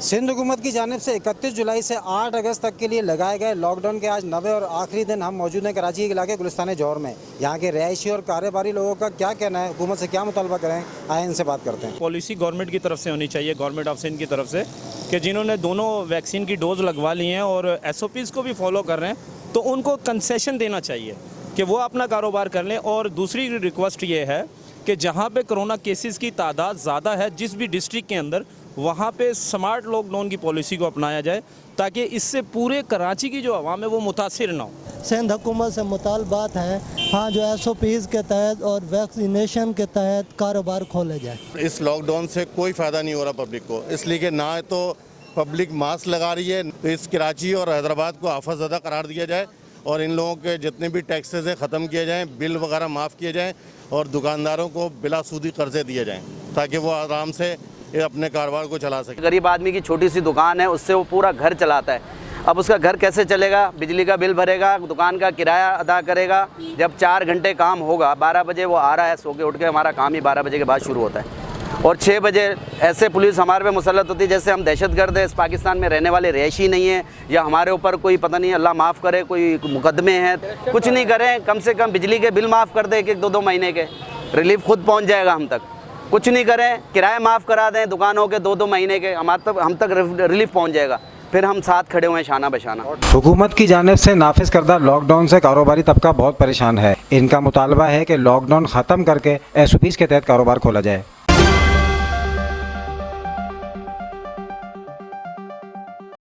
सिंध हुकूमत की जानिब से 31 जुलाई से 8 अगस्त तक के लिए लगाए गए लॉकडाउन के आज 9वें और आखिरी दिन हम मौजूद हैं कराची के इलाके गुलिस्तान जौहर में। यहाँ के रहायशी और कारोबारी लोगों का क्या कहना है, हुकूमत से क्या मुतालबा करें, आए इनसे बात करते हैं। पॉलिसी गवर्नमेंट की तरफ से होनी चाहिए, गवर्नमेंट ऑफ सिंध की तरफ से, कि जिन्होंने दोनों वैक्सीन की डोज लगवा ली हैं और SOPs को भी फॉलो कर रहे हैं तो उनको कंसेशन देना चाहिए कि वो अपना कारोबार कर लें। और दूसरी रिक्वेस्ट ये है कि जहाँ पे कोरोना केसेस की तादाद ज़्यादा है जिस भी डिस्ट्रिक्ट के अंदर, वहाँ पे स्मार्ट लॉकडाउन की पॉलिसी को अपनाया जाए ताकि इससे पूरे कराची की जो आवाम है वो मुतासिर ना हो। सिंध हुकूमत से मुतालबात हैं, हाँ, जो SOPs के तहत और वैक्सीनेशन के तहत कारोबार खोले जाए। इस लॉकडाउन से कोई फ़ायदा नहीं हो रहा पब्लिक को, इसलिए कि ना तो पब्लिक मास्क लगा रही है, तो इस कराची और हैदराबाद को आफत ज़दा करार दिया जाए और इन लोगों के जितने भी टैक्सेस हैं ख़त्म किए जाएँ, बिल वगैरह माफ़ किए जाएँ और दुकानदारों को बिला सूदी कर्जे दिए जाएँ ताकि वो आराम से अपने कारोबार को चला सके। गरीब आदमी की छोटी सी दुकान है, उससे वो पूरा घर चलाता है। अब उसका घर कैसे चलेगा? बिजली का बिल भरेगा, दुकान का किराया अदा करेगा। जब 4 घंटे काम होगा, 12 बजे वो आ रहा है, सो के उठ के हमारा काम ही 12 बजे के बाद शुरू होता है और 6 बजे ऐसे पुलिस हमारे पे मुसल्लत होती है जैसे हम दहशतगर्द है, इस पाकिस्तान में रहने वाले रहायशी नहीं है या हमारे ऊपर कोई पता नहीं, अल्लाह माफ़ करे, कोई मुकदमे हैं। कुछ नहीं करें, कम से कम बिजली के बिल माफ़ कर दे 1-2 महीने के, रिलीफ खुद पहुँच जाएगा हम तक। कुछ नहीं करें, किराए माफ़ करा दें दुकानों के 2-2 महीने के, हम तक रिलीफ पहुंच जाएगा। फिर हम साथ खड़े हुए हैं शाना बशाना। हुकूमत की जानिब से नाफिज करदा लॉकडाउन से कारोबारी तबका बहुत परेशान है। इनका मुतालबा है कि लॉकडाउन ख़त्म करके SOPs के तहत कारोबार खोला जाए।